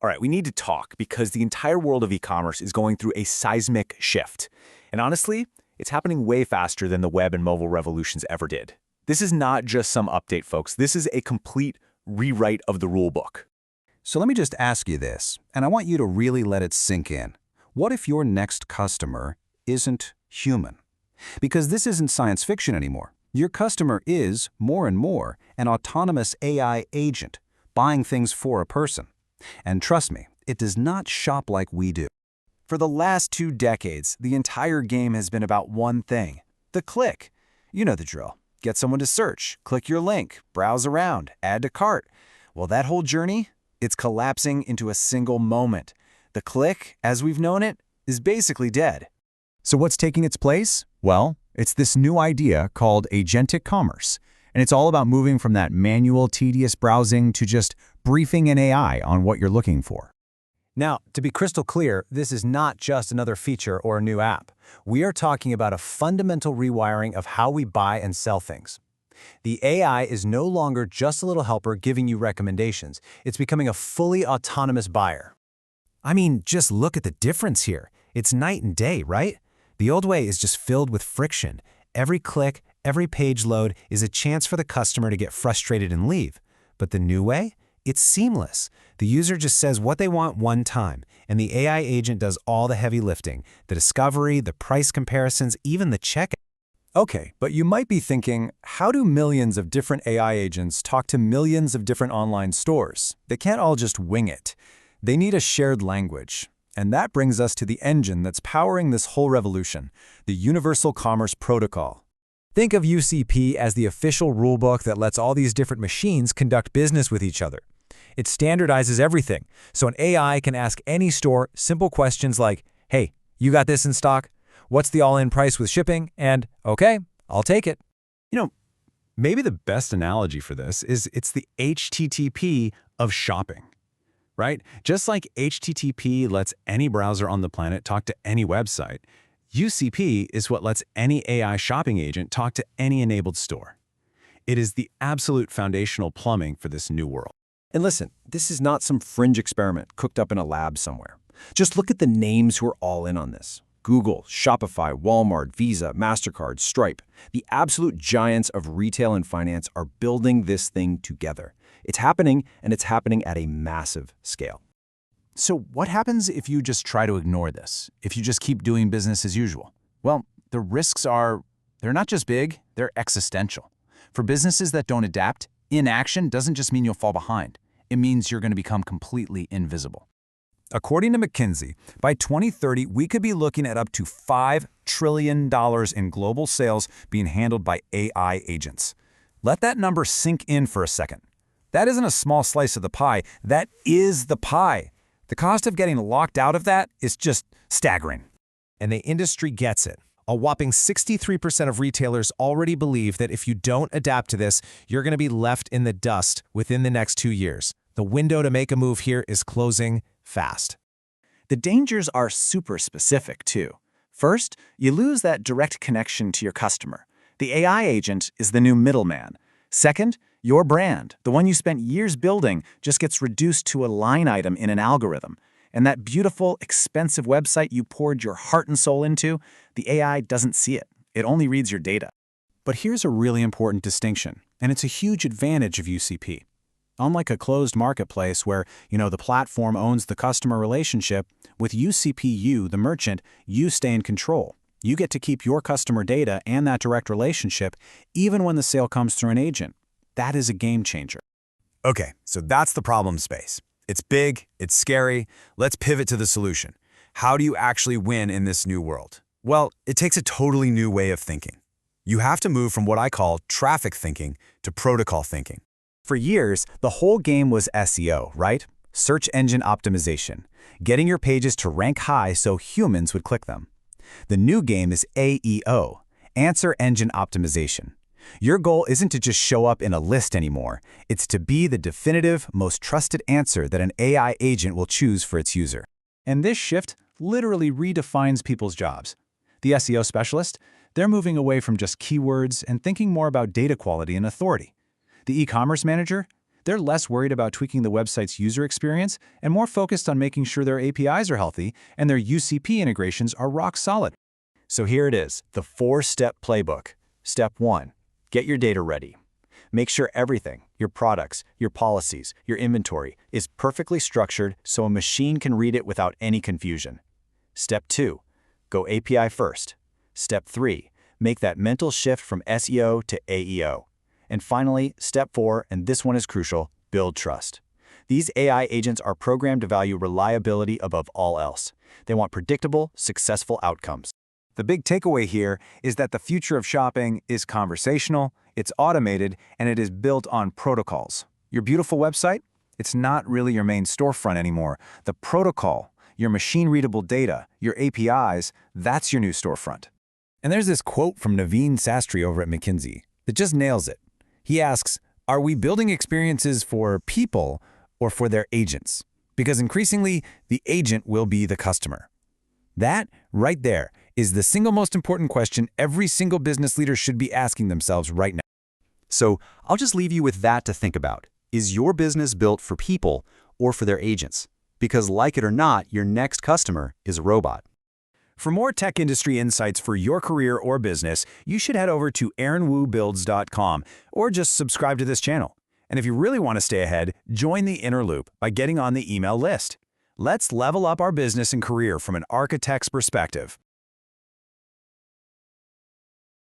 All right, we need to talk because the entire world of e-commerce is going through a seismic shift. And honestly, it's happening way faster than the web and mobile revolutions ever did. This is not just some update, folks. This is a complete rewrite of the rule book. So let me just ask you this, and I want you to really let it sink in. What if your next customer isn't human? Because this isn't science fiction anymore. Your customer is, more and more, an autonomous AI agent, buying things for a person. And trust me, it does not shop like we do. For the last 2 decades, the entire game has been about one thing: the click. You know the drill. Get someone to search, click your link, browse around, add to cart. Well, that whole journey, it's collapsing into a single moment. The click, as we've known it, is basically dead. So what's taking its place? Well, it's this new idea called Agentic Commerce. And it's all about moving from that manual, tedious browsing to just briefing an AI on what you're looking for. Now, to be crystal clear, this is not just another feature or a new app. We are talking about a fundamental rewiring of how we buy and sell things. The AI is no longer just a little helper giving you recommendations. It's becoming a fully autonomous buyer. I mean, just look at the difference here. It's night and day, right? The old way is just filled with friction. Every click, every page load is a chance for the customer to get frustrated and leave. But the new way? It's seamless. The user just says what they want one time, and the AI agent does all the heavy lifting, the discovery, the price comparisons, even the checkout. Okay, but you might be thinking, how do millions of different AI agents talk to millions of different online stores? They can't all just wing it. They need a shared language. And that brings us to the engine that's powering this whole revolution, the Universal Commerce Protocol. Think of UCP as the official rulebook that lets all these different machines conduct business with each other. It standardizes everything, so an AI can ask any store simple questions like, "Hey, you got this in stock? What's the all-in price with shipping?" And, "Okay, I'll take it." You know, maybe the best analogy for this is it's the HTTP of shopping, right? Just like HTTP lets any browser on the planet talk to any website, UCP is what lets any AI shopping agent talk to any enabled store. It is the absolute foundational plumbing for this new world. And listen, this is not some fringe experiment cooked up in a lab somewhere. Just look at the names who are all in on this. Google, Shopify, Walmart, Visa, MasterCard, Stripe. The absolute giants of retail and finance are building this thing together. It's happening, and it's happening at a massive scale. So what happens if you just try to ignore this, if you just keep doing business as usual? Well, the risks they're not just big, they're existential. For businesses that don't adapt, inaction doesn't just mean you'll fall behind. It means you're going to become completely invisible. According to McKinsey, by 2030, we could be looking at up to $5 trillion in global sales being handled by AI agents. Let that number sink in for a second. That isn't a small slice of the pie, that is the pie. The cost of getting locked out of that is just staggering. And the industry gets it. A whopping 63% of retailers already believe that if you don't adapt to this, you're going to be left in the dust within the next 2 years. The window to make a move here is closing fast. The dangers are super specific, too. First, you lose that direct connection to your customer. The AI agent is the new middleman. Second, your brand, the one you spent years building, just gets reduced to a line item in an algorithm. And that beautiful, expensive website you poured your heart and soul into, the AI doesn't see it. It only reads your data. But here's a really important distinction, and it's a huge advantage of UCP. Unlike a closed marketplace where, the platform owns the customer relationship, with UCP, you, the merchant, you stay in control. You get to keep your customer data and that direct relationship, even when the sale comes through an agent. That is a game changer. Okay, so that's the problem space. It's big, it's scary. Let's pivot to the solution. How do you actually win in this new world? Well, it takes a totally new way of thinking. You have to move from what I call traffic thinking to protocol thinking. For years, the whole game was SEO, right? Search engine optimization, getting your pages to rank high so humans would click them. The new game is AEO, answer engine optimization. Your goal isn't to just show up in a list anymore. It's to be the definitive, most trusted answer that an AI agent will choose for its user. And this shift literally redefines people's jobs. The SEO specialist, they're moving away from just keywords and thinking more about data quality and authority. The e-commerce manager, They're less worried about tweaking the website's user experience and more focused on making sure their APIs are healthy and their UCP integrations are rock solid. So here it is, the 4-step playbook. Step 1, get your data ready. Make sure everything, your products, your policies, your inventory, is perfectly structured so a machine can read it without any confusion. Step 2, go API first. Step 3, make that mental shift from SEO to AEO. And finally, step 4, and this one is crucial, build trust. These AI agents are programmed to value reliability above all else. They want predictable, successful outcomes. The big takeaway here is that the future of shopping is conversational, it's automated, and it is built on protocols. Your beautiful website? It's not really your main storefront anymore. The protocol, your machine-readable data, your APIs, that's your new storefront. And there's this quote from Naveen Sastry over at McKinsey that just nails it. He asks, are we building experiences for people or for their agents? Because increasingly, the agent will be the customer. That, right there, is the single most important question every single business leader should be asking themselves right now. So I'll just leave you with that to think about. Is your business built for people or for their agents? Because like it or not, your next customer is a robot. For more tech industry insights for your career or business, you should head over to aaronwoobuilds.com or just subscribe to this channel. And if you really want to stay ahead, join the Inner Loop by getting on the email list. Let's level up our business and career from an architect's perspective.